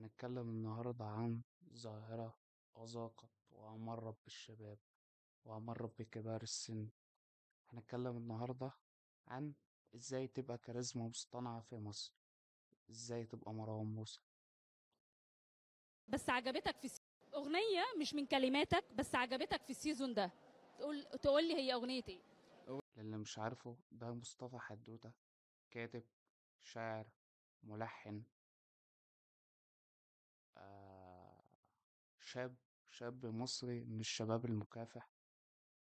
هنتكلم النهاردة عن ظاهرة أذاقت وأمرت بالشباب وأمرت بكبار السن. هنتكلم النهاردة عن إزاي تبقى كاريزما مصطنعة في مصر، إزاي تبقى مروان موسى. بس عجبتك في اغنيه مش من كلماتك، بس عجبتك في السيزون ده. تقول لي هي اغنيه ايه؟ للي مش عارفه، ده مصطفى حدوتة، كاتب، شاعر، ملحن، آه شاب شاب مصري من الشباب المكافح.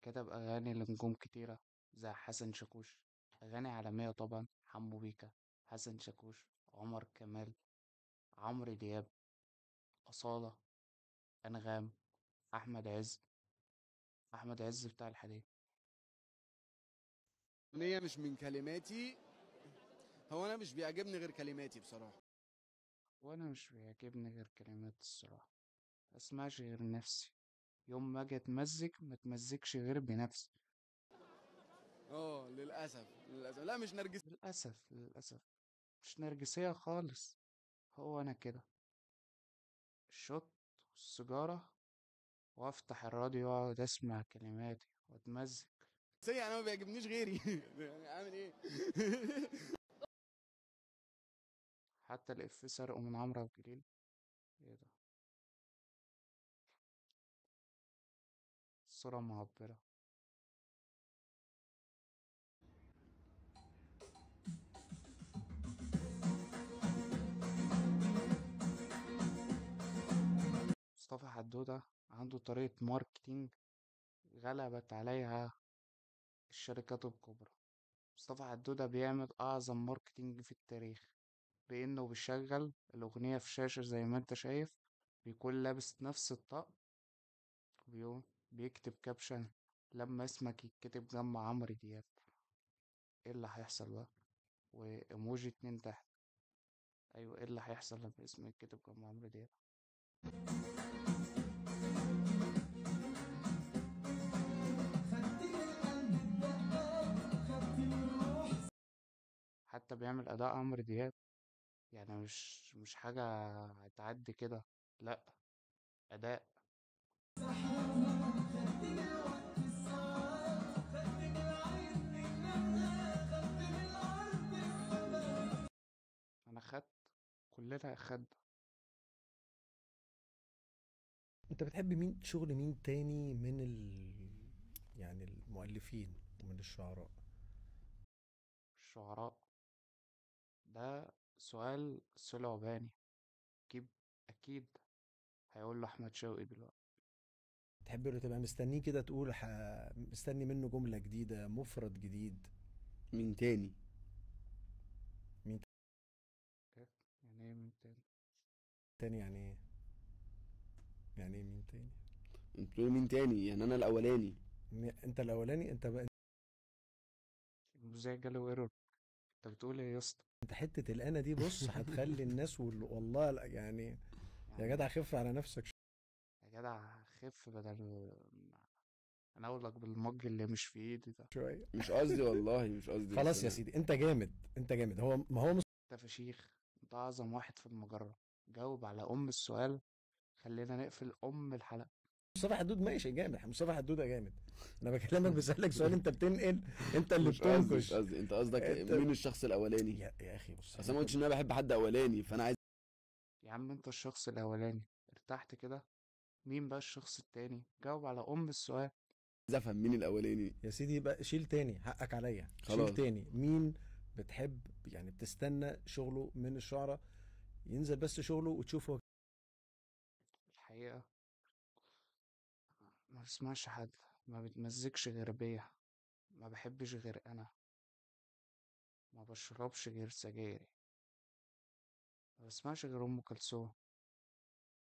كتب أغاني لنجوم كتيرة زي حسن شاكوش، أغاني عالمية طبعا، حمو بيكا، حسن شاكوش، عمر كمال، عمرو دياب، أصالة، أنغام، أحمد عز، أحمد عز بتاع الحديد. أغنية مش من كلماتي. هو أنا مش بيعجبني غير كلماتي بصراحة. وأنا مش بيعجبني غير كلمات الصراحة، مسمعش غير نفسي، يوم ما أجي أتمزج متمزجش غير بنفسي. للأسف للأسف، لا مش نرجس. للأسف للأسف، مش نرجسية خالص. هو أنا كده، الشط والسيجارة، وأفتح الراديو وأقعد أسمع كلماتي وأتمزج. يعني أنا ما بيعجبنيش غيري. يعني أعمل إيه؟ حتى الإف سرقه من عمرو أبو جليل. ايه ده، الصورة معبرة. مصطفى حدودة عنده طريقة ماركتينج غلبت عليها الشركات الكبرى. مصطفى حدودة بيعمل أعظم ماركتينج في التاريخ، بإنه بيشغل الأغنية في شاشة زي ما أنت شايف، بيكون لابس نفس الطقم، بيكتب كابشن لما اسمك يتكتب جنب عمرو دياب. ايه اللي هيحصل بقى؟ وإيموجي اتنين تحت. أيوة، ايه اللي هيحصل لما اسمك يتكتب جنب عمرو دياب؟ حتى بيعمل أداء عمرو دياب، يعني مش حاجة هتعدي كده، لأ، أداء. أنا خدت، كلنا خد. انت بتحب مين، شغل مين تاني من يعني المؤلفين ومن الشعراء؟ الشعراء، ده سؤال صلعباني. أكيد، أكيد هيقول له أحمد شوقي دلوقتي. تحب له تبقى مستنيه كده تقول مستني منه جملة جديدة، مفرد جديد؟ مين تاني؟ مين إيه؟ يعني إيه من تاني؟ تاني يعني ايه؟ يعني ايه مين تاني؟ انت بتقول مين تاني؟ يعني أنا الأولاني. انت الاولاني، انت بقى. المذيع جاله ايرور. انت بتقول ايه يا اسطى؟ انت حتة الأنا دي بص هتخلي الناس والله يعني. يا يعني جدع خف على نفسك يا جدع خف، بدل انا اقول لك بالمج اللي مش في ايدي ده. شوية. مش قصدي والله، مش قصدي، بس خلاص يا أنا سيدي، انت جامد، انت جامد. هو ما هو انت فشيخ، انت اعظم واحد في المجرة. جاوب على ام السؤال، خلينا نقفل ام الحلقة. مصطفى حدود ماشي جامد، مصطفى حدودة جامد. انا بكلمك بسألك سؤال، انت بتنقل، انت اللي مش قصدي، مش بتنكش. قصدي. أنت قصدك انت مين الشخص الأولاني؟ يا اخي بص أصل أنا ما قلتش إن أنا بحب حد أولاني، فأنا عايز يا عم انت الشخص الاولاني ارتحت كده، مين بقى الشخص التاني؟ جاوب على ام السؤال. أفهم مين الأولاني. يا سيدي بقى شيل تاني، حقك عليا، شيل خلاص. تاني. مين بتحب يعني بتستنى شغله من الشعراء، ينزل بس شغله وتشوفه؟ الحقيقة ما بسمعش حد، ما بتمزجش غير بيا، ما بحبش غير انا، ما بشربش غير سجايري، ما بسمعش غير ام كلثوم.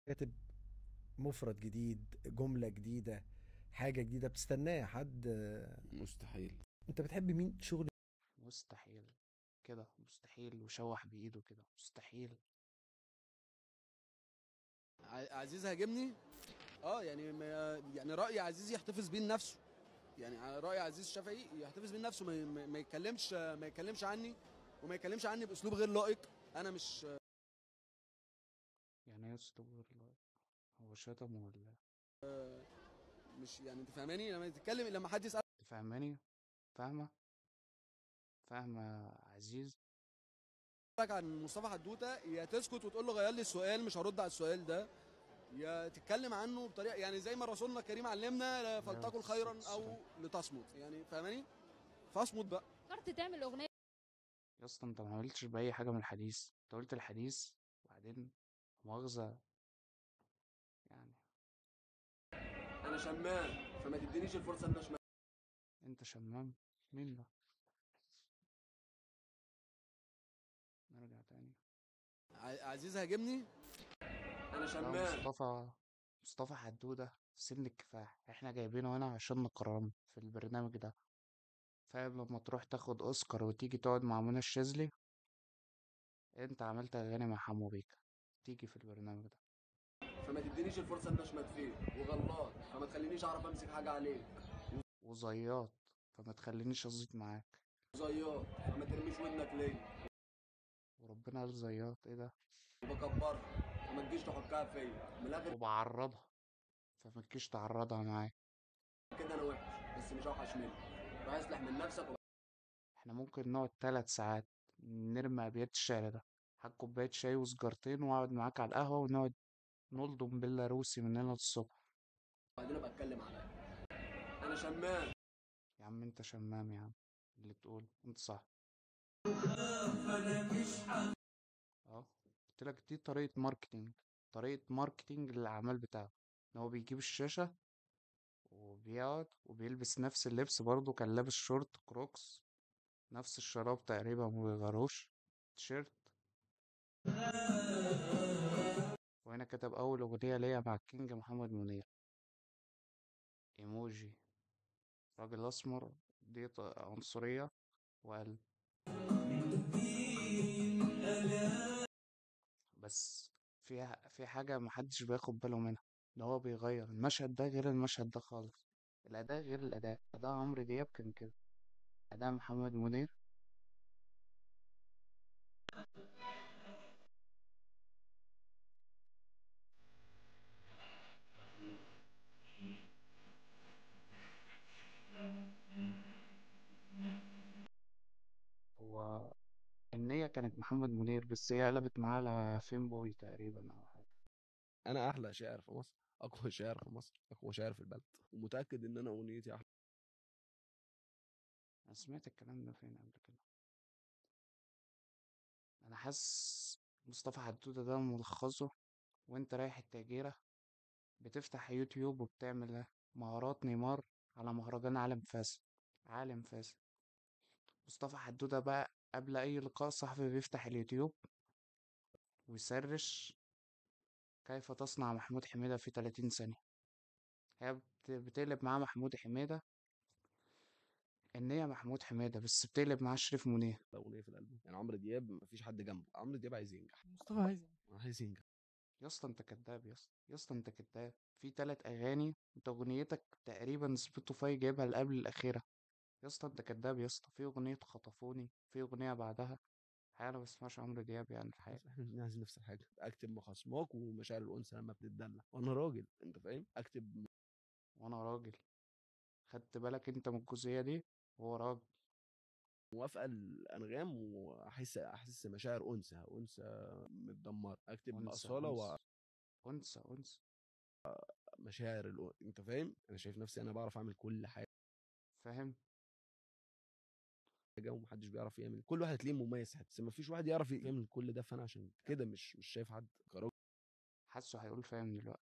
كاتب مفرد جديد، جملة جديدة، حاجة جديدة بتستناها حد؟ مستحيل. انت بتحب مين شغل؟ مستحيل كده، مستحيل، وشوح بايده كده، مستحيل. عزيز هاجمني. يعني يعني رأي عزيز يحتفظ بيه لنفسه. يعني رأي عزيز شافعي يحتفظ بيه لنفسه، ما يتكلمش عني، وما يتكلمش عني بأسلوب غير لائق. انا مش. يعني يعني ايه استغفر الله؟ هو شتم ولا؟ مش يعني انت فاهماني لما تتكلم لما حد يسالك تفهماني؟ فاهمة؟ فاهمة يا عزيز؟ عن مصطفى حدوته، يا تسكت وتقول له غير لي السؤال مش هرد على السؤال ده، يا تتكلم عنه بطريقه يعني زي ما رسولنا الكريم علمنا، لا عليه فلتقل الصلاة خيرا والسلام. او لتصمت، يعني فاهماني؟ فاصمت بقى. فكرت تعمل اغنيه؟ يا اسطى انت ما عملتش بأي حاجة من الحديث، انت قلت الحديث وبعدين مؤاخذة يعني. انا شمام، فما تدينيش الفرصه ان اشمل. انت شمام؟ مين ده؟ نرجع تاني. عزيز هاجمني. انا ده شمام. مصطفى حدودة سن الكفاح، احنا جايبينه هنا عشان نكرمه في البرنامج ده. فاهم؟ لما تروح تاخد اوسكار وتيجي تقعد مع منى الشاذلي، انت عملت اغاني مع حمو بيكا، تيجي في البرنامج ده. فما تدينيش الفرصه ان اشمت فيك، وغلط فما تخلينيش اعرف امسك حاجه عليك، وزياط، فما تخلينيش ازيط معاك. وزياط فما ترميش ودنك ليا، وربنا قال زياط ايه ده؟ وبكبرها فما تجيش تحكها فيا من الاخر. وبعرضها، فما تجيش تعرضها معايا. كده انا وحش بس مش اوحش منك، روح اصلح من نفسك. احنا ممكن نقعد 3 ساعات نرمي ابيات الشعر ده. هات كوباية شاي وسجارتين واقعد معاك على القهوة ونقعد نلضم بيلاروسي من هنا للصبح. وبعدين ابقى اتكلم عليا. انا شمام. يا عم انت شمام يا عم، اللي تقول انت صح. اه، قلت لك دي طريقة ماركتينج، طريقة ماركتينج للأعمال بتاعه. ان هو بيجيب الشاشة وبيقعد وبيلبس نفس اللبس، برضه كان لابس شورت كروكس، نفس الشراب تقريبا مبيغيروش، تيشيرت. وهنا كتب أول أغنية ليا مع الكينج محمد منير، ايموجي راجل أسمر، دي عنصرية، وقال بس في حاجة محدش بياخد باله منها، ان هو بيغير المشهد ده غير المشهد ده خالص. الأداء غير الأداء، أداء عمرو دياب كان كده، أداء محمد منير. هو النية كانت محمد منير، بس هي قلبت معاه على فين بوي تقريبا أو حاجة. انا احلى شاعر في مصر، اقوى شاعر في مصر، اقوى شاعر في البلد، ومتاكد ان انا اغنيتي احلى. أنا سمعت الكلام ده فين قبل كده؟ أنا حاسس مصطفى حدودة ده ملخصه، وأنت رايح التأجيرة بتفتح يوتيوب وبتعمل مهارات نيمار على مهرجان عالم فاسد. عالم فاسد. مصطفى حدودة بقى قبل أي لقاء صحفي بيفتح اليوتيوب ويسرش كيف تصنع محمود حميدة في 30 ثانية. هي بتقلب معاه محمود حميدة إن هي محمود حميدة، بس بتقلب معاه شريف منير. اغنيه في الالبوم يعني عمرو دياب مفيش حد جنبه، عمرو دياب عايز ينجح، مصطفى عايز عايز ينجح. يا اسطى انت كداب، يا اسطى يا اسطى انت كداب. في 3 أغاني انت أغنيتك تقريبا سبوتيفاي جايبها اللي قبل الأخيرة. يا اسطى انت كداب يا اسطى. في أغنية خطفوني، في أغنية بعدها. الحقيقة أنا بسمعش عمرو دياب يعني الحقيقة. بس احنا عايزين نفس الحاجه، اكتب مخاصماك ومشاعر الانثى لما بتتدلع، وانا راجل انت فاهم، اكتب وأنا راجل، خدت بالك انت من الجزئية دي؟ هو راجل. موافقه الانغام، واحس مشاعر انثى متدمره، اكتب أنثى اصاله أنثى أنثى أنثى. ومشاعر انت فاهم، انا شايف نفسي انا بعرف اعمل كل حاجه، فاهم؟ ومحدش بيعرف يعمل، كل واحد تلاقيه مميز بس ما فيش واحد يعرف يعمل كل ده، فانا عشان كده مش شايف حد كراجل حاسه هيقول فاهم دلوقتي.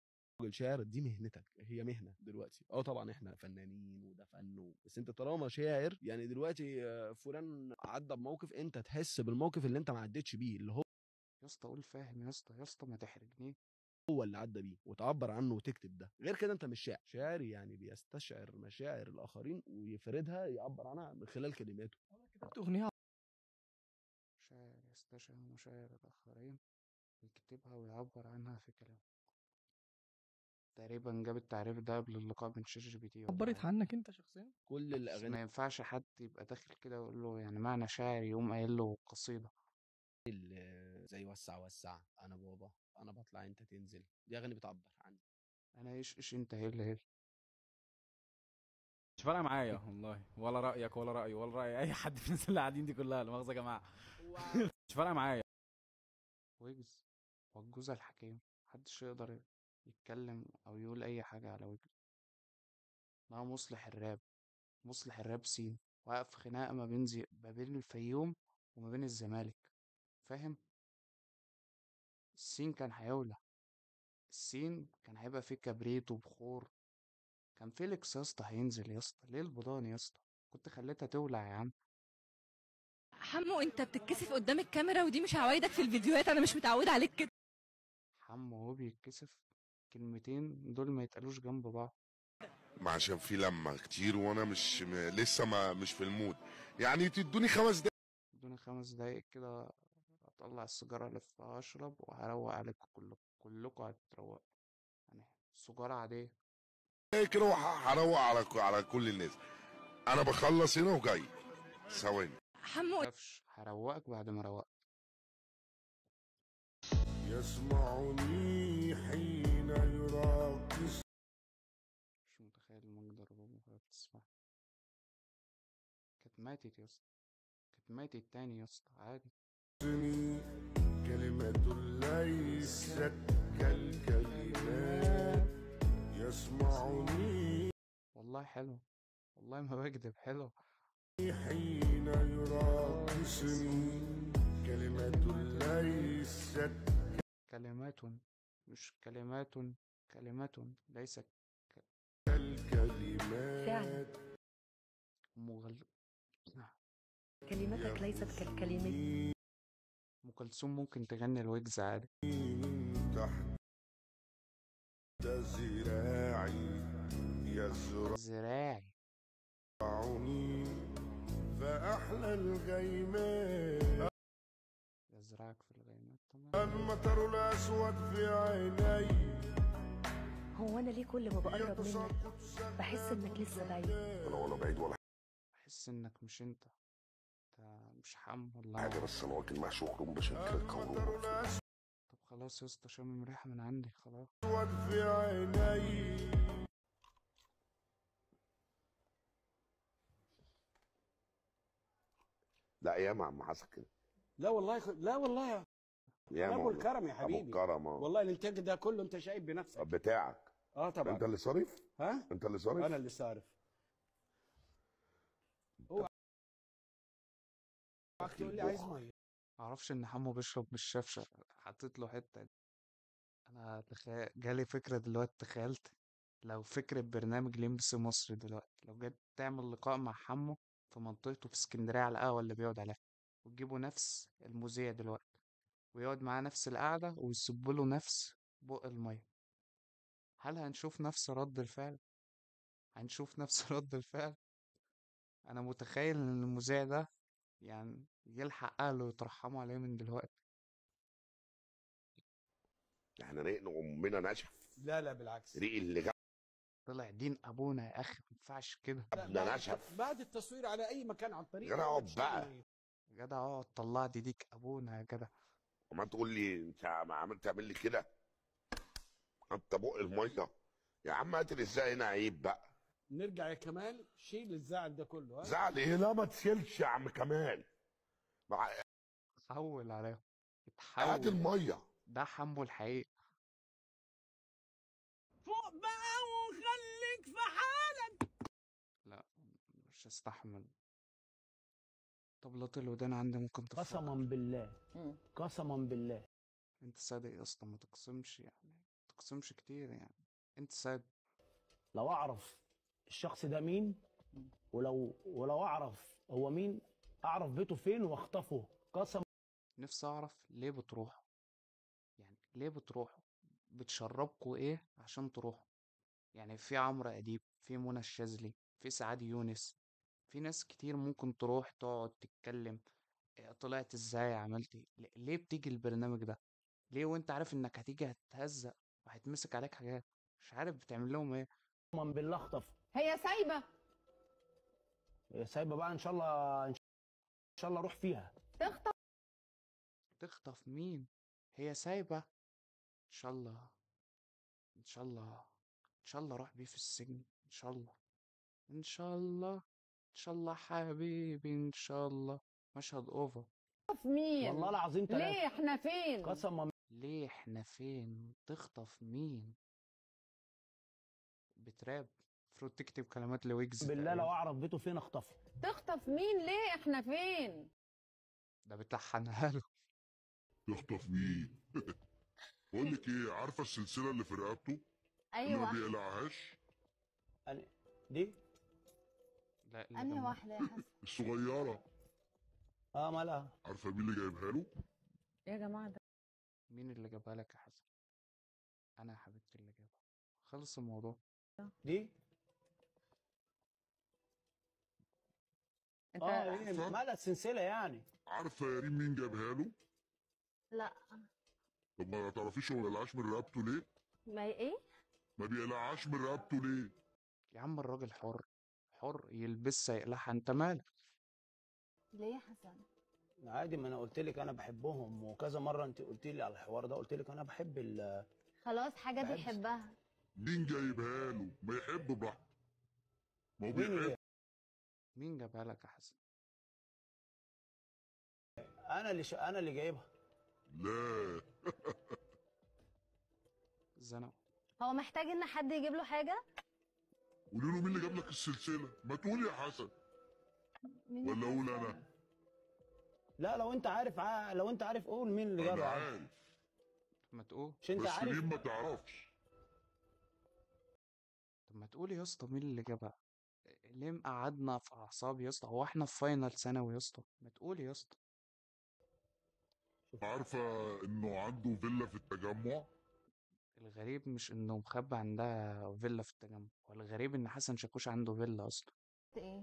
شاعر. دي مهنتك، هي مهنه دلوقتي. اه طبعا احنا فنانين وده فن بس انت طالما شاعر يعني دلوقتي، فلان عدى بموقف انت تحس بالموقف اللي انت ما عدتش بيه، اللي يا اسطى قول فاهم يا اسطى، يا اسطى ما تحرجنيش. هو اللي عدى بيه، وتعبر عنه وتكتب ده. غير كده انت مش شاعر. شاعر يعني بيستشعر مشاعر الاخرين ويفردها، يعبر عنها من خلال كلماته. كتبت اغنيه شاعر يستشعر مشاعر الآخرين ويكتبها ويعبر عنها في كلام. تقريبا جاب التعريف ده قبل اللقاء من شات جي بي تي ولا عبرت حاجة. عنك انت شخصيا. كل بس الاغاني ما ينفعش حد يبقى داخل كده ويقول له يعني معنى شاعر يقوم قايل له قصيدة. زي وسع وسع، انا بابا، انا بطلع انت تنزل، دي اغاني بتعبر عني. انا ايش انت هل مش فارقه معايا والله، ولا رايك ولا رايي ولا راي اي حد في الناس اللي قاعدين دي كلها، لا مؤاخذه يا جماعه. مش فارقه معايا. ويجز والجوز الحكيم، محدش يقدر يتكلم او يقول اي حاجة على ويجز. ما مصلح الراب، مصلح الراب سين، وقف خناقة ما بين الفيوم وما بين الزمالك، فاهم؟ السين كان هيولع، السين كان هيبقى فيه كبريت وبخور. كان فيليكس يا اسطى هينزل يا اسطى، ليه البضاني يا اسطى؟ كنت خليتها تولع يا عم. حمو انت بتتكسف قدام الكاميرا ودي مش عوايدك في الفيديوهات، انا مش متعودة عليك كده. حمو وهو بيتكسف، كلمتين دول ما يتقالوش جنب بعض. ما عشان في لمة كتير وانا لسه ما مش في المود، يعني تدوني 5 دقايق. ادوني 5 دقايق كده، اطلع السيجارة الفها اشرب وهروق عليكم كلكم هتروقوا. يعني سيجارة عادية. كده وهروق على كل الناس. انا بخلص هنا وجاي ثواني. حمو متخافش، هروقك بعد ما روقت. يسمعني حين يراقص. مش متخيل المجد الربوبية وهي بتسمع. كانت ماتت يا اسطى، كانت ماتت تاني يا اسطى عادي. كلمة ليست كالكلمات يسمعني والله حلو، والله ما بكدب، حلو. حين يراقصني. كلمة ليست كلمات، مش كلمات، كلمات ليس كالكلمات. مغل... كلماتك ليست كالكلمات. أم كلثوم ممكن تغني الويجز عادي. تحت ذراعي زراعي. يزرعني فأحلى الغيمات. يزرعك في الغيمات، تمام. المطر الأسود في عيني. هو انا ليه كل ما بقرب منك بحس انك لسه بعيد؟ ولا بعيد ولا بحس انك مش انت مش حم ولا حاجة، بس أنا واكل مع شكرهم بشكل قولهم. طب خلاص يا اسطى، شامم ريحة من عندي خلاص. في عيني. لا ياما عم حسن كده. لا والله لا والله ياما ابو والله. الكرم يا ابو حبيبي. الكرم والله الانتاج ده كله انت شايف بنفسك. بتاعك. طبعا. انت اللي صارف. ها انت اللي صارف. انا اللي صارف. اوعى تقول لي عايز ميه. معرفش ان حمو بيشرب بالشفشة، حطيت له حتة. انا جالي فكرة دلوقتي، تخيلت لو فكرة برنامج لمس مصر دلوقتي، لو جيت تعمل لقاء مع حمو في منطقته في اسكندرية على القهوة اللي بيقعد عليها، وتجيبوا نفس المذيع دلوقتي ويقعد معاه نفس القعدة ويصب له نفس بق المية، هل هنشوف نفس رد الفعل؟ هنشوف نفس رد الفعل؟ انا متخيل ان المذيع ده يعني يلحق اهله يترحموا عليه من دلوقتي. احنا ريقنا امنا نشف. لا بالعكس. ريق اللي طلع دين ابونا يا اخي، ما ينفعش كده. جابنا نشف. بعد التصوير على اي مكان عن طريق جدع اقعد بقى. يا جدع اقعد، طلع دي ديك ابونا يا جدع. وما تقول لي انت ما عملت تعمل لي كده. انت بق الميه يا عم، قاتل ازاي هنا عيب بقى. نرجع يا كمال، شيل الزعل ده كله. زعل ايه؟ لا ما تشيلش يا عم كمال. حول عليهم، هات اتحول. الميه. ده حمو الحقيقي. فوق بقى وخليك في حالك. لا مش هستحمل. طب لطل الودان عندي ممكن تفكر. قسما بالله قسما بالله. انت صادق يا اسطى، ما تقسمش يعني، ما تقسمش كتير يعني، انت صادق. لو اعرف الشخص ده مين، ولو اعرف هو مين، اعرف بيته فين واخطفه قسما. نفسي اعرف ليه بتروحوا، يعني ليه بتروحوا؟ بتشربكوا ايه عشان تروحوا؟ يعني في عمرو اديب، في منى الشاذلي، في سعاد يونس، في ناس كتير ممكن تروح تقعد تتكلم. طلعت ازاي، عملت ايه، ليه بتيجي البرنامج ده؟ ليه وانت عارف انك هتيجي هتتهزق وهيتمسك عليك حاجات؟ مش عارف بتعمل لهم ايه. قسما بالله اخطف. هي سايبة. سايبه بقى ان شاء الله، ان شاء الله اروح فيها. تخطف. تخطف مين؟ هي سايبة. ان شاء الله، ان شاء الله، ان شاء الله اروح بيه في السجن، ان شاء الله، ان شاء الله، ان شاء الله حبيبي، ان شاء الله. مشهد اوفر. تخطف مين؟ والله العظيم ليه ثلاثة احنا فين؟ قسما ليه احنا فين؟ تخطف مين؟ بتراب. المفروض تكتب كلمات لويجز بالله لو تقريبا. اعرف بيته فين اخطفه. تخطف مين؟ ليه احنا فين؟ ده بتلحنها له. يخطف مين؟ بقول لك ايه، عارفه السلسله اللي في رقبته اللي ما ايوه. بيقلعهاش؟ دي لا، اللي انهي جنبها. واحده يا حسن؟ الصغيره. مالها. عارفه مين اللي جايبها له؟ يا جماعه ده مين اللي جابها لك يا حسن؟ انا يا حبيبتي اللي جابها. خلص الموضوع. دي انت ايه مالها السلسله يعني. عارفه يا ريم مين جابها له؟ لا. طب ما تعرفيش هو ما بيقلعهاش من رقبته ليه؟ ما ايه؟ ما بيقلعهاش من رقبته ليه؟ يا عم الراجل حر، حر يلبسها يقلعها، انت مالك؟ ليه يا حسن؟ عادي، ما انا قلت لك انا بحبهم وكذا مره انت قلت لي على الحوار ده، قلت لك انا بحب خلاص حاجه بحب. بيحبها. مين جايبها له؟ ما يحب براحته. ما هو مين بيحب. مين جابها لك يا حسن؟ انا اللي جايبها. لا. زنقوا. هو محتاج ان حد يجيب له حاجه؟ قولي له مين اللي جاب لك السلسله؟ ما تقول يا حسن. مين ولا اقول انا؟ لا لو انت عارف لو انت عارف قول مين اللي انا جابها. عارف ما تقول. مش انت بس عارف. ريم ما تعرفش. طب ما تقول يا اسطى مين اللي جابها؟ ليه مقعدنا في اعصاب يا اسطى؟ هو احنا في فاينل ثانوي يا اسطى؟ ما تقول يا اسطى. عارفه انه عنده فيلا في التجمع؟ الغريب مش انه مخبي عندها فيلا في التجمع، والغريب ان حسن شاكوش عنده فيلا اصلا. ايه؟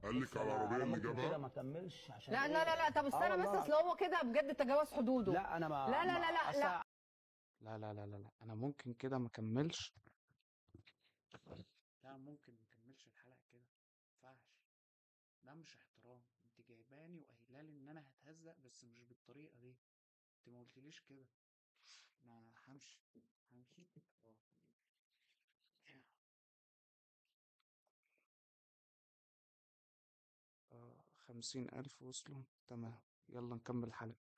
قال لك على العربيه أنا اللي ممكن كده جابها؟ ما اكملش عشان لا إيه؟ لا لا لا طب استنى بس، والله اصل هو كده بجد تجاوز حدوده. لا انا ما لا لا لا لا أصل لا. لا لا لا لا لا، انا ممكن كده ما اكملش. لا ممكن ما اكملش الحلقه كده، مينفعش. ده مش احترام. انت جايباني وقايلالي ان انا هتهزق، بس مش بالطريقه دي. انت ما قلتليش كده. انا همشي. همشي. اه 50,000 وصلوا، تمام. يلا نكمل الحلقة.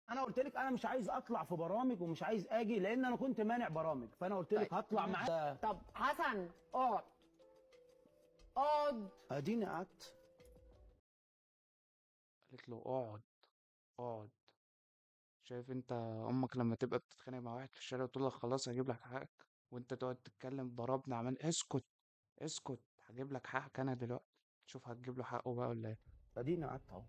انا قلت لك انا مش عايز اطلع في برامج ومش عايز اجي لان انا كنت مانع برامج، فانا قلت لك هطلع معاك. طب حسن اقعد. اقعد. اديني قعدت. قالت له اقعد. اقعد. شايف انت امك لما تبقى بتتخانق مع واحد في الشارع وتقول لك خلاص هجيب لك حقك، وانت تقعد تتكلم ضربنا عمل اسكت. اسكت، هجيب لك حقك انا دلوقتي. شوف هتجيب له حقه بقى ولا ايه؟ اديني قعدت اهو.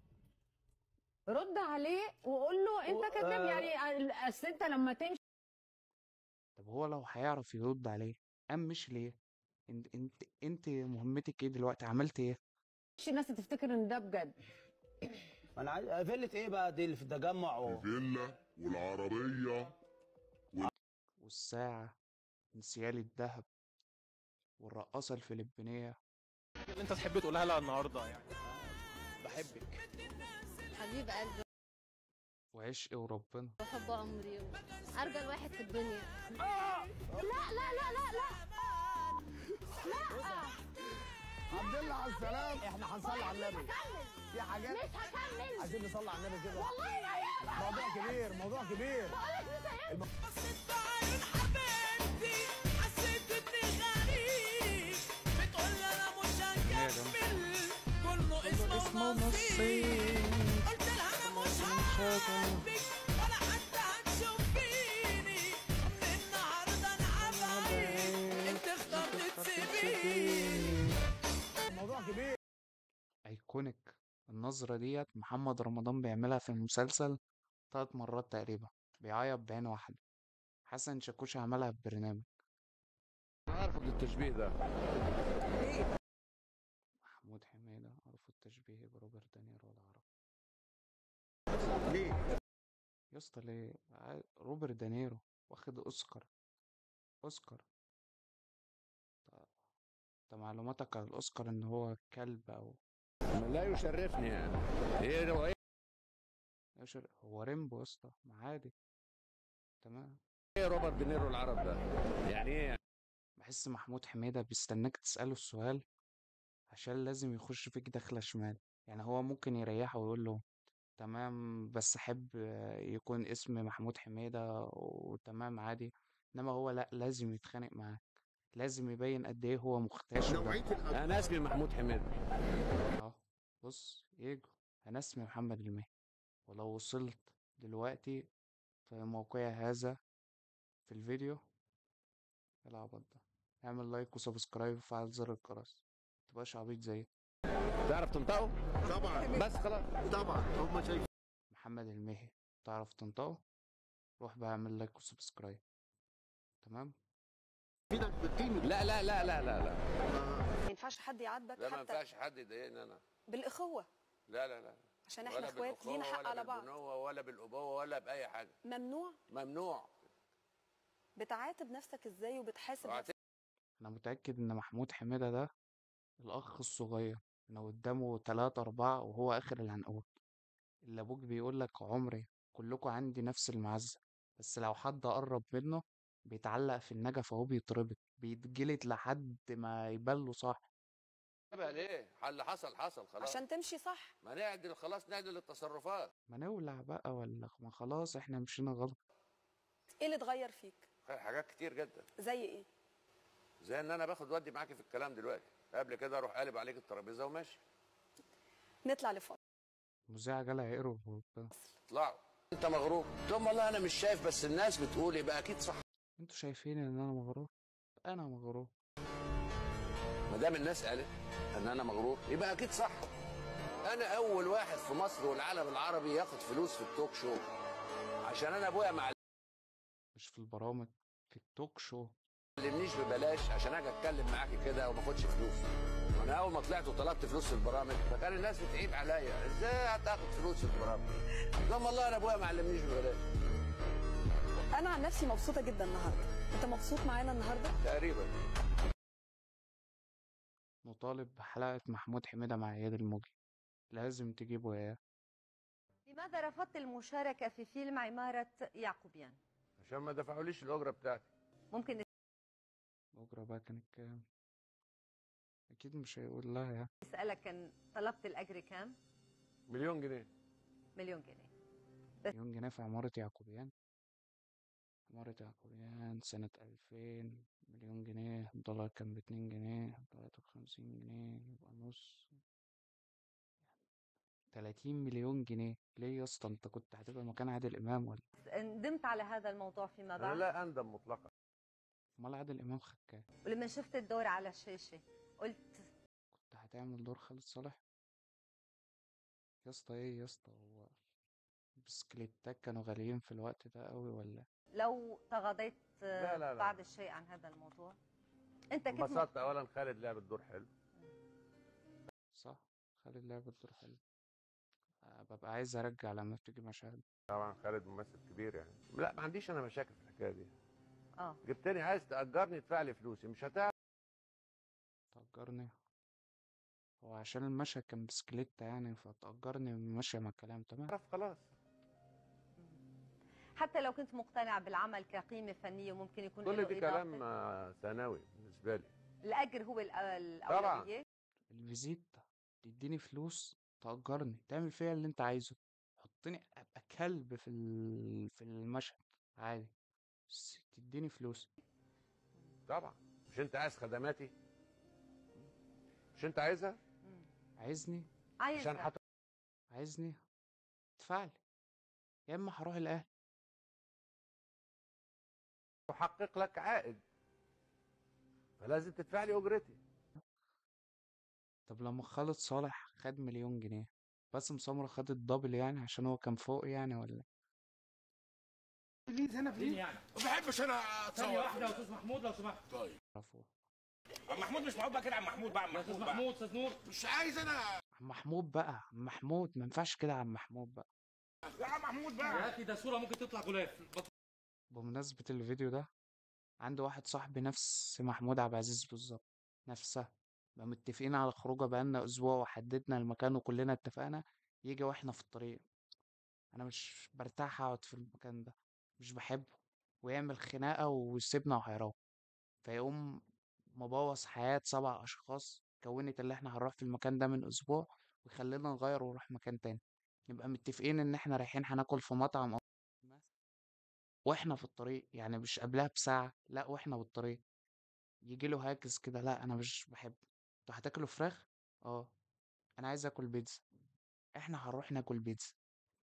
رد عليه وقول له انت كذاب يعني، اصل انت لما تمشي. طب هو لو هيعرف يرد عليه قام مش ليه؟ انت مهمتك ايه دلوقتي؟ عملت ايه؟ الناس تفتكر ان ده بجد. انا عايز فيلة ايه بقى دي اللي في التجمع الفيلا والعربيه والساعة، انسيال الذهب، والرقاصة الفلبينية. اللي انت تحب تقولها لها النهارده يعني. بحبك حبيب قلبي وعشق وربنا. وحب عمري ارجل واحد في الدنيا. لا لا لا لا لا لا. الحمد لله على السلامة. احنا هنصلي على النبي. في حاجات مش هكمل. عايزين نصلي على النبي كده. والله ما هينفع. موضوع كبير، موضوع كبير. بقولك مش هينفع. بصيت بعين حبيبتي حسيت اني غريب، بتقول لي انا مش هكمل كله اسمه نصيب. قلت لها انا مش هحبك ولا حتى هتشوف فيني، من النهارده انا هبعد انت اخترت تسيبيني. موضوع كبير. ايكونيك. النظرة ديت محمد رمضان بيعملها في المسلسل 3 مرات تقريبا، بيعيط بعين واحدة. حسن شاكوش عملها في برنامج. عارفك التشبيه ده. محمود حميدة عرفوا التشبيه بروبرت دانيرو ولا عرف؟ ليه؟ يا اسطى ليه؟ روبرت دانيرو واخد اوسكار. اوسكار. انت معلوماتك عن الاوسكار ان هو كلب او لا يشرفني يعني. ايه هو ريمبو يا اسطى، ما عادي. تمام. ايه روبرت دينيرو العرب ده؟ يعني ايه؟ بحس محمود حميدة بيستناك تسأله السؤال عشان لازم يخش فيك دخلة شمال. يعني هو ممكن يريحه ويقول له تمام بس أحب يكون اسم محمود حميدة وتمام عادي، إنما هو لأ، لازم يتخانق معاك، لازم يبين قد إيه هو مختشي. انا اسمي محمود حميد. أهو بص يجو، أنا اسمي محمد المهدي، ولو وصلت دلوقتي في موقعي هذا في الفيديو العبط ده، اعمل لايك وسبسكرايب وفعل زر الجرس، متبقاش عبيط زيي. تعرف تنطقه؟ طبعا. بس خلاص. طبعا هم شايفين. محمد المهدي، تعرف تنطقه؟ روح بقى اعمل لايك وسبسكرايب. تمام. لا لا لا لا لا لا. ما ينفعش حد يعاتبك لا حتى ما ينفعش حد يضايقني انا. بالاخوه. لا لا لا. عشان احنا اخوات لينا حق على بعض. ولا بالبنوة ولا بالابوه ولا باي حاجه. ممنوع. ممنوع. بتعاتب نفسك ازاي وبتحاسب نفسك؟ انا متأكد ان محمود حميدة ده الاخ الصغير، انا قدامه 3 4 وهو اخر العنقود، اللي ابوك بيقول لك عمري كلكم عندي نفس المعزة، بس لو حد قرب منه بيتعلق في النجف وهو بيتربط، بيتجلد لحد ما يبان له صح. بقى ليه؟ اللي حصل حصل خلاص. عشان تمشي صح. ما نعدل خلاص، نعدل التصرفات. ما نولع بقى ولا ما خلاص احنا مشينا غلط. ايه اللي اتغير فيك؟ حاجات كتير جدا. زي ايه؟ زي ان انا باخد ودي معاكي في الكلام دلوقتي، قبل كده اروح قالب عليك الترابيزه وماشي. نطلع لفوق. المذيع جالها يقرب. اطلعوا. انت مغرور؟ قلت لهم والله انا مش شايف، بس الناس بتقول يبقى اكيد صح. انتوا شايفين ان انا مغرور؟ انا مغرور. ما دام الناس قالت ان انا مغرور يبقى اكيد صح. انا اول واحد في مصر والعالم العربي ياخد فلوس في التوك شو، عشان انا ابويا مش في البرامج، في التوك شو. معلمنيش ببلاش عشان اجي اتكلم معاكي كده وما اخدش فلوس. وانا اول ما طلعت وطلبت فلوس في البرامج فكان الناس بتعيب عليا، ازاي هتاخد فلوس في البرامج؟ لا والله انا ابويا ما علمنيش ببلاش. انا عن نفسي مبسوطه جدا النهارده. انت مبسوط معانا النهارده؟ تقريبا. نطالب بحلقة محمود حميدة مع اياد الموجي، لازم تجيبوا اياه. لماذا رفضت المشاركة في فيلم عمارة يعقوبيان؟ عشان ما دفعوليش الاجره بتاعتي. ممكن الأجرة بقى كانت كام؟ أكيد مش هيقول لها يعني. أسألك، كان طلبت الأجر كام؟ مليون جنيه. مليون جنيه. مليون جنيه في عمارة يعقوبيان؟ عمارة يعقوبيان سنة 2000، مليون جنيه الدولار كان ب2 جنيه، دلوقتي ب50 جنيه، يبقى نص 30 مليون جنيه. ليه يا اسطى؟ انت كنت هتبقى مكان عادل إمام ولا؟ ندمت على هذا الموضوع فيما بعد؟ انا لا اندم مطلقا. امال عادل إمام خد كام؟ ولما شفت الدور على الشاشة قلت كنت هتعمل دور خالد صالح؟ يا اسطى ايه يا اسطى، هو البسكليتات كانوا غاليين في الوقت ده قوي ولا؟ لو تغاضيت لا. بعض الشيء عن هذا الموضوع انت كنت انبسطت. اولا خالد لعب الدور حلو. صح، خالد لعب الدور حلو. ببقى عايز ارجع لما بتيجي مشاهد. طبعا خالد ممثل كبير يعني. لا ما عنديش انا مشاكل في الحكايه دي. اه جبتني عايز تأجرني ادفع لي فلوسي، مش هتعرف تأجرني؟ هو عشان المشهد كان بسكليتة يعني فتأجرني ماشية مع الكلام تمام. خلاص. حتى لو كنت مقتنع بالعمل كقيمة فنية ممكن يكون كل له دي إضافة. كلام ثانوي بالنسبه لي. الأجر هو الأولوية. الفيزيتا تديني فلوس، تأجرني، تعمل فيها اللي انت عايزه، حطني ابقى كلب في المشهد عادي، بس تديني فلوس. طبعا. مش انت عايز خدماتي؟ مش انت عايزها؟ عايزني؟ عايزها. عايزني ادفعلي، يا اما هروح الاهلي احقق لك عائد، فلازم تدفع لي اجرتي. طب لما خالد صالح خد مليون جنيه، باسم سمرة خد الدبل يعني عشان هو كان فوق يعني ولا؟ بليز هنا بليز يعني ما بحبش انا اتصور. ثانية واحدة يا أستاذ محمود لو سمحت. طيب. عفوا. عم محمود مش معقول بقى كده. عم محمود بقى. عم أستاذ محمود أستاذ نور. مش عايز انا. عم محمود بقى، عم محمود ما ينفعش كده، عم محمود بقى. يا عم محمود بقى. يا أخي ده صورة ممكن تطلع غلاف. بمناسبة الفيديو ده، عندي واحد صاحبي نفس محمود عبد العزيز بالظبط، نفسها نبقى متفقين على خروجه بقالنا اسبوع وحددنا المكان وكلنا اتفقنا، يجي واحنا في الطريق انا مش برتاح اقعد في المكان ده، مش بحبه، ويعمل خناقة ويسيبنا وهيروح، فيقوم مبوظ حياة 7 اشخاص كونت اللي احنا هنروح في المكان ده من اسبوع، ويخلينا نغير ونروح مكان تاني. نبقى متفقين ان احنا رايحين هناكل في مطعم او واحنا في الطريق، يعني مش قبلها بساعة، لا واحنا بالطريق يجي له هاجس كده، لا انا مش بحب. انتوا هتاكلوا فراخ؟ اه. انا عايز اكل بيتزا. احنا هنروح ناكل بيتزا.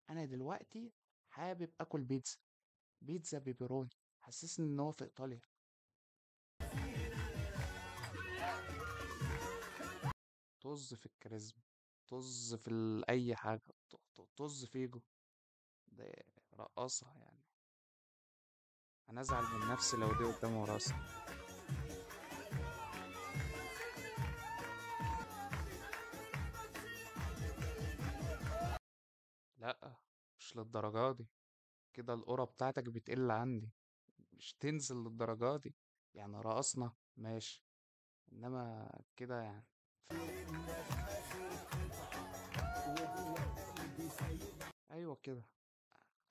انا دلوقتي حابب اكل بيتزا، بيتزا بيبروني، حسسني ان هو في ايطاليا. طز في الكاريزما، طز في اي حاجة، طز فيجو ده رقاصة يعني. انا ازعل من نفسي لو دي قدامي راسي. لا مش للدرجة دي، كده القرى بتاعتك بتقل عندي، مش تنزل للدرجة دي. يعني رقصنا ماشي، انما كده يعني. ايوه كده،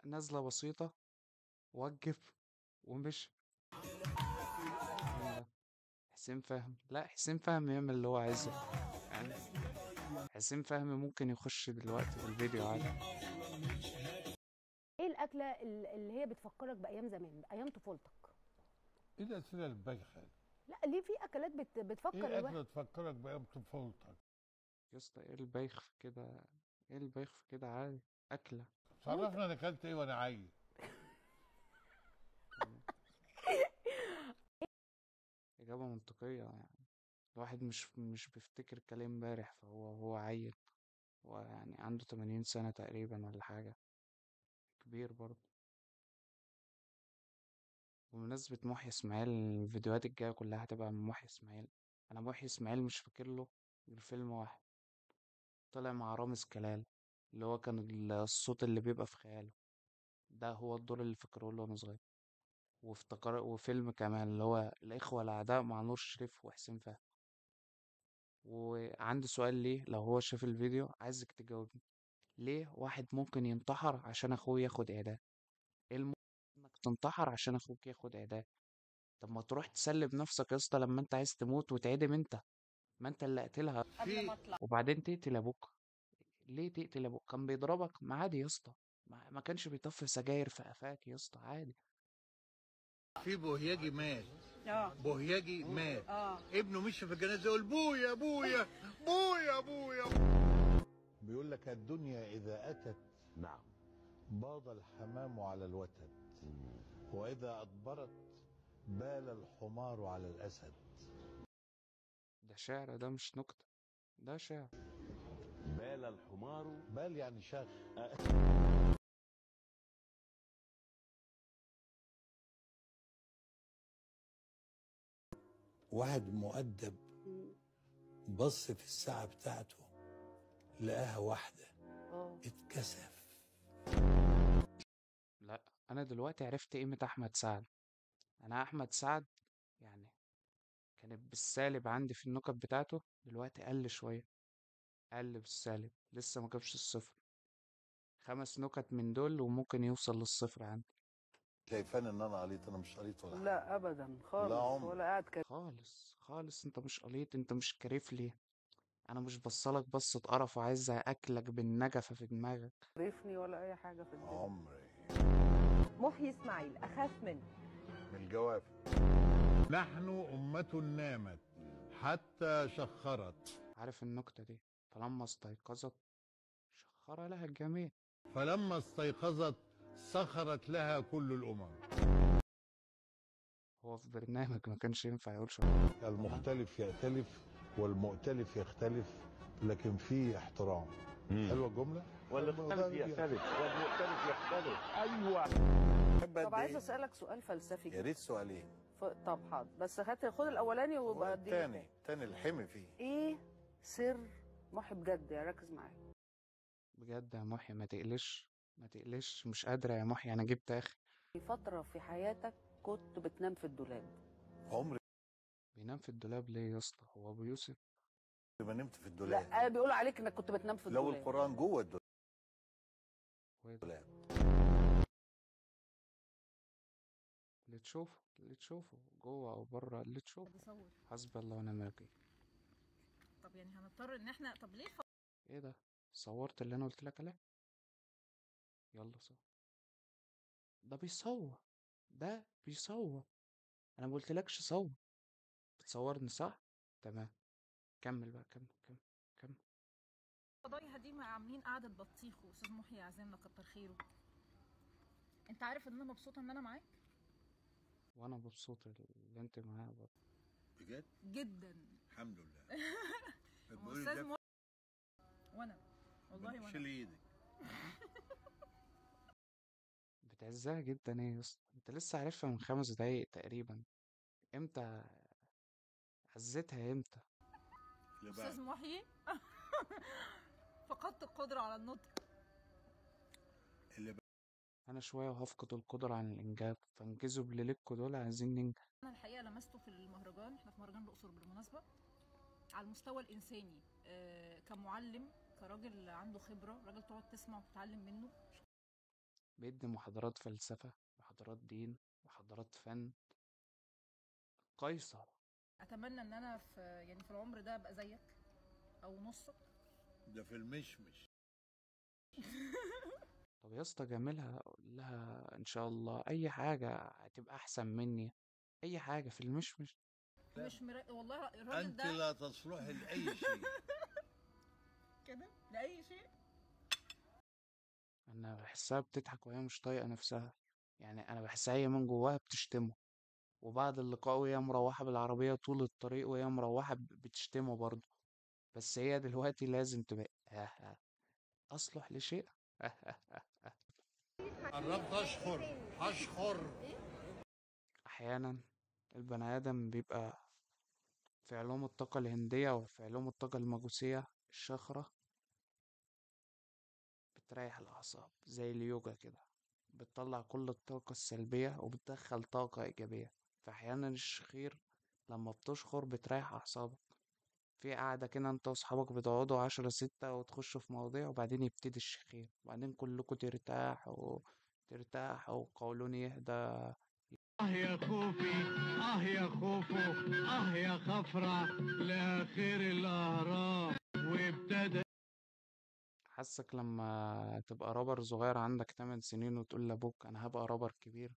نزلة بسيطة وقف ومشي. لا، حسين فهمي، لا حسين فهمي يعمل اللي هو عايزه يعني. حسين فهمي ممكن يخش دلوقتي في الفيديو عادي. ايه الاكله اللي هي بتفكرك بايام زمان، بايام طفولتك؟ ايه الاسئله البايخه؟ لا ليه في اكلات بتفكر ايه الواحد. اكله تفكرك بايام طفولتك؟ يا اسطى ايه البايخ في كده؟ ايه البايخ في كده؟ عادي، اكله. عرفنا انا اكلت ايه وانا عيل. اجابه منطقيه يعني. الواحد مش بيفتكر كلام امبارح، فهو عيل، هو يعني عنده 80 سنه تقريبا ولا حاجه، كبير برضه. بمناسبة محيي إسماعيل، الفيديوهات الجاية كلها هتبقى من محيي إسماعيل. أنا محيي إسماعيل مش فاكر له غير فيلم واحد، طلع مع رامز جلال، اللي هو كان الصوت اللي بيبقى في خياله، ده هو الدور اللي فاكره له وأنا صغير. وفيلم كمان اللي هو الإخوة الأعداء مع نور الشريف وحسين فهمي. وعندي سؤال ليه، لو هو شاف الفيديو عايزك تجاوبني، ليه واحد ممكن ينتحر عشان أخوه ياخد إعدام؟ إيه الممكن إنك تنتحر عشان أخوك ياخد إعدام؟ طب ما تروح تسلب نفسك يا اسطى لما انت عايز تموت وتعدم انت، ما انت اللي قتلها. قبل ما اطلع. وبعدين تقتل ابوك؟ ليه تقتل ابوك؟ كان بيضربك، ما عادي يا اسطى، ما كانش بيطفي سجاير في قفاك يا اسطى، عادي. في بوهياجي مات. بوهياجي مات. ابنه مشي في الجنازه يقول بويا بويا بويا بويا. بيقول لك الدنيا اذا اتت نعم باض الحمام على الوتد، واذا ادبرت بال الحمار على الاسد. ده شعر، ده مش نكتة، ده شعر. بال الحمار، بال يعني شاخ. واحد مؤدب بص في الساعة بتاعته لقاها واحدة، اتكسف. لا انا دلوقتي عرفت قيمة احمد سعد. انا احمد سعد يعني كانت بالسالب عندي في النكت بتاعته، دلوقتي قل شوية، قل بالسالب، لسه ما جابش الصفر. 5 نكت من دول وممكن يوصل للصفر عندي. شايفان ان انا قليط؟ انا مش قليط ولا حاجه. لا ابدا خالص، لا عمر. ولا قاعد كده خالص خالص، انت مش قليط، انت مش كريف ليه. انا مش بصلك بصة قرف وعايز اكلك بالنجفة في دماغك. عرفني ولا اي حاجه في الدنيا. عمري. محيي إسماعيل أخاف منه من الجواب. نحن أمة نامت حتى شخرت. عارف النكتة دي؟ فلما استيقظت شخر لها الجميع. فلما استيقظت سخرت لها كل الأمم. هو في برنامج ما كانش ينفع يقول شخر. المختلف يأتلف والمؤتلف يختلف، لكن فيه احترام. حلوه الجمله؟ والمختلف يختلف والمؤتلف يختلف. ايوه. طب عايز اسالك سؤال فلسفي يا ريت سؤالين. طب حاضر، بس خد الاولاني ويبقى التاني الحمي فيه. ايه سر محي بجد؟ يعني ركز معايا بجد يا محي، ما تقلش ما تقلش، مش قادرة يا محي، انا جبت اخر. في فتره في حياتك كنت بتنام في الدولاب. عمري. بينام في الدولاب ليه يا اسطى؟ هو ابو يوسف ما نمت في الدولاب. لا بيقولوا عليك انك كنت بتنام في لو الدولاب. القرآن جوه الدولاب. اللي تشوفه جوه او بره، اللي تشوفه. بيصور. حسبي الله ونعم الوكيل. طب يعني هنضطر ان احنا، طب ليه ايه ده؟ صورت اللي انا قلت لك عليه؟ يلا صور. ده بيصور، ده بيصور. انا ما قلتلكش صور. بتصورني صح؟ تمام. كمل بقى، كمل. الفضايح دي ما عاملين قعدة بطيخ، واستاذ محي عازمنا كتر خيره. انت عارف ان انا مبسوطة ان انا معاك وانا مبسوط اللي انت معايا برضه. بجد؟ جدا. الحمد لله. استاذ محي وانا والله وانا شيل ايدك. بتعزها جدا ايه يا اسطى؟ انت لسه عارفها من 5 دقايق تقريبا. امتى عزتها امتى؟ استاذ محي فقدت القدرة على النطق. انا شويه وهفقد القدره عن الانجاب، فانجزوا اللي لكوا دول، عايزين ننجح. انا الحقيقة لمسته في المهرجان، احنا في مهرجان الاقصر بالمناسبة، على المستوى الانساني، كمعلم، كراجل عنده خبرة، راجل تقعد تسمع وتتعلم منه. بيدي محاضرات فلسفه، محاضرات دين، محاضرات فن. قيصر. اتمنى ان انا في العمر ده ابقى زيك او نصك. ده في المشمش. طب يا اسطى جاملها، قول لها ان شاء الله اي حاجه هتبقى احسن مني، اي حاجه في المشمش. مش والله الراجل انت ده لا تصلح لاي شيء. كده لاي شيء. انا بحسها بتضحك وهي مش طايقه نفسها، يعني انا بحسها هي من جواها بتشتمه، وبعد اللقاء وهي مروحه بالعربيه طول الطريق وهي مروحه بتشتمه برضه. بس هي دلوقتي لازم تبقى اصلح لشيء. قربت اشخر. احيانا البني ادم بيبقى في علوم الطاقه الهنديه وفي علوم الطاقه المجوسيه الشاخره بتريح الاعصاب زي اليوجا كده، بتطلع كل الطاقه السلبيه وبتدخل طاقه ايجابيه. فاحيانا الشخير لما بتشخر بتريح اعصابك. في قاعدة كده انت واصحابك بتقعدوا 10 6 وتخشوا في مواضيع، وبعدين يبتدي الشخير، وبعدين كلكوا ترتاحوا وقولون يهدى. يا خوفي، يا خوفو، يا خفرة لآخر الأهرام وابتدى. حاسك لما تبقى رابر صغير عندك 8 سنين وتقول لابوك انا هبقى رابر كبير،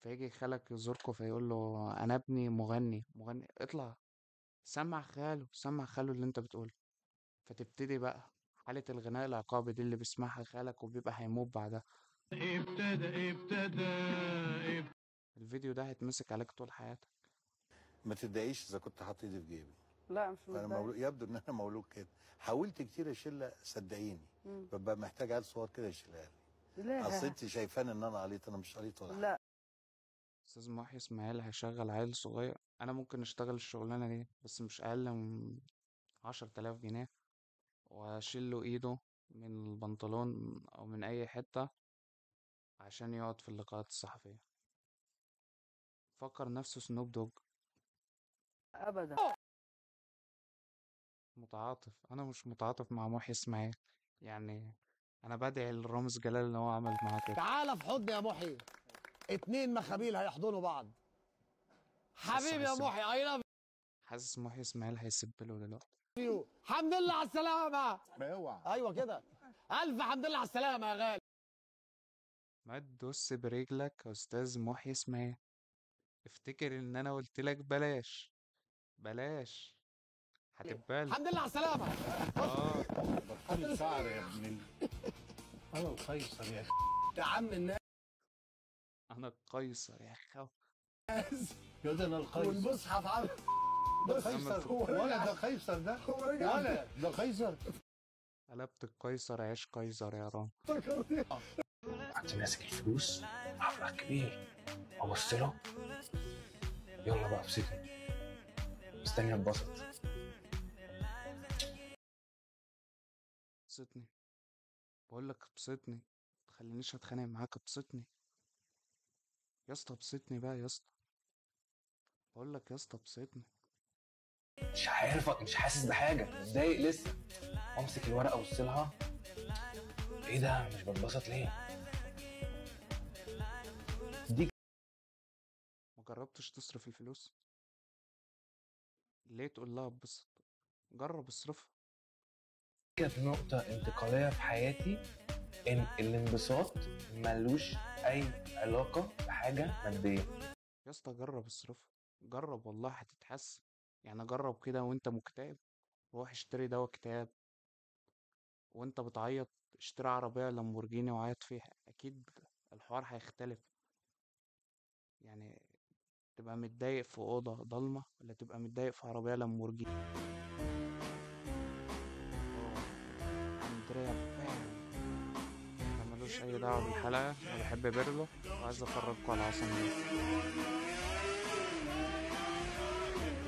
فيجي خالك يزوركوا فيقول له انا ابني مغني. اطلع سمع خاله اللي انت بتقوله. فتبتدي بقى حالة الغناء العقابي دي اللي بيسمعها خالك وبيبقى هيموت بعدها. ابتدى. الفيديو ده هيتمسك عليك طول حياتك. ما تتضايقيش اذا كنت حاطط ايدي في جيبي. لا مش انا متضايق. مولود، يبدو ان انا مولود كده. حاولت كتير اشيلها، صدقيني ببقى محتاج عيل صغير كده يشيلها لي. لا اصل انت شايفاني ان انا عليط، انا مش عليط ولا حاجه. لا. استاذ محي اسماعيل هيشغل عيل صغير، انا ممكن اشتغل الشغلانه دي بس مش اقل من 10,000 جنيه، واشيل له ايده من البنطلون او من اي حته عشان يقعد في اللقاءات الصحفيه. فكر نفسه سنوب دوج. ابدا. متعاطف. انا مش متعاطف مع محي اسماعيل، يعني انا بدعي لرامز جلال اللي هو عمل معاه كده. تعال في حضني يا محي، 2 مخابيل هيحضنوا بعض. حبيبي يا محي، اي لاف حاسس محي اسماعيل هيسب له دلوقتي. يو. الحمد لله على السلامة. ما اوعى. ايوه كده. الف حمد لله على السلامة يا غالي. ما تدوس برجلك يا استاذ محي اسماعيل. افتكر ان انا قلت لك بلاش هتبالي. الحمد لله على السلامة. بطل شعر يا ابن انا القيصر يا اخي. يا عم الناس. انا القيصر يا اخي. يا ده انا القيصر. والمصحف عامل ده قيصر ولا ده قيصر ده ولا ده قيصر. قلبت القيصر عيش قيصر يا رام. كنت ماسك الفلوس مبلغ كبير، ابص له يلا بقى ابسطني، مستني اتبسط. ابسطني، بقول لك ابسطني، متخلينيش اتخانق معاك. ابسطني يا اسطى، ابسطني بقى يا اسطى، بقول لك يا اسطى ابسطني. مش عارف، مش حاسس بحاجه، متضايق لسه، وامسك الورقه ابص لها، ايه ده مش بتبسط ليه؟ دي ما جربتش تصرف الفلوس؟ ليه تقول لها اتبسط؟ جرب اصرفها. كانت نقطه انتقاليه في حياتي، ان الانبساط ملوش اي علاقه بحاجه ماديه. يا اسطى جرب اصرفها، جرب والله هتتحسن. يعني جرب كده وانت مكتئب، روح اشتري دوا اكتئاب. وانت بتعيط اشتري عربية لامبورجيني وعيط فيها، اكيد الحوار هيختلف. يعني تبقى متضايق في أوضة ضلمة ولا تبقى متضايق في عربية لامبورجيني؟ أندريا بام ده ملوش أي دعوة بالحلقة. أنا بحب بيرلو وعايز أفرجكوا على عصام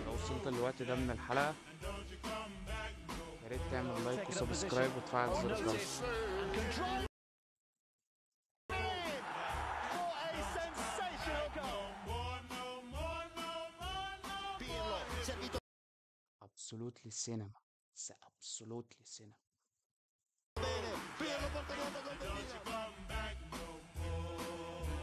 لو وصلت الوقت ده من الحلقة ياريت تعمل لايك وسبسكرايب وتفعل زر الجرس. Absolutely cinema. It's absolutely cinema.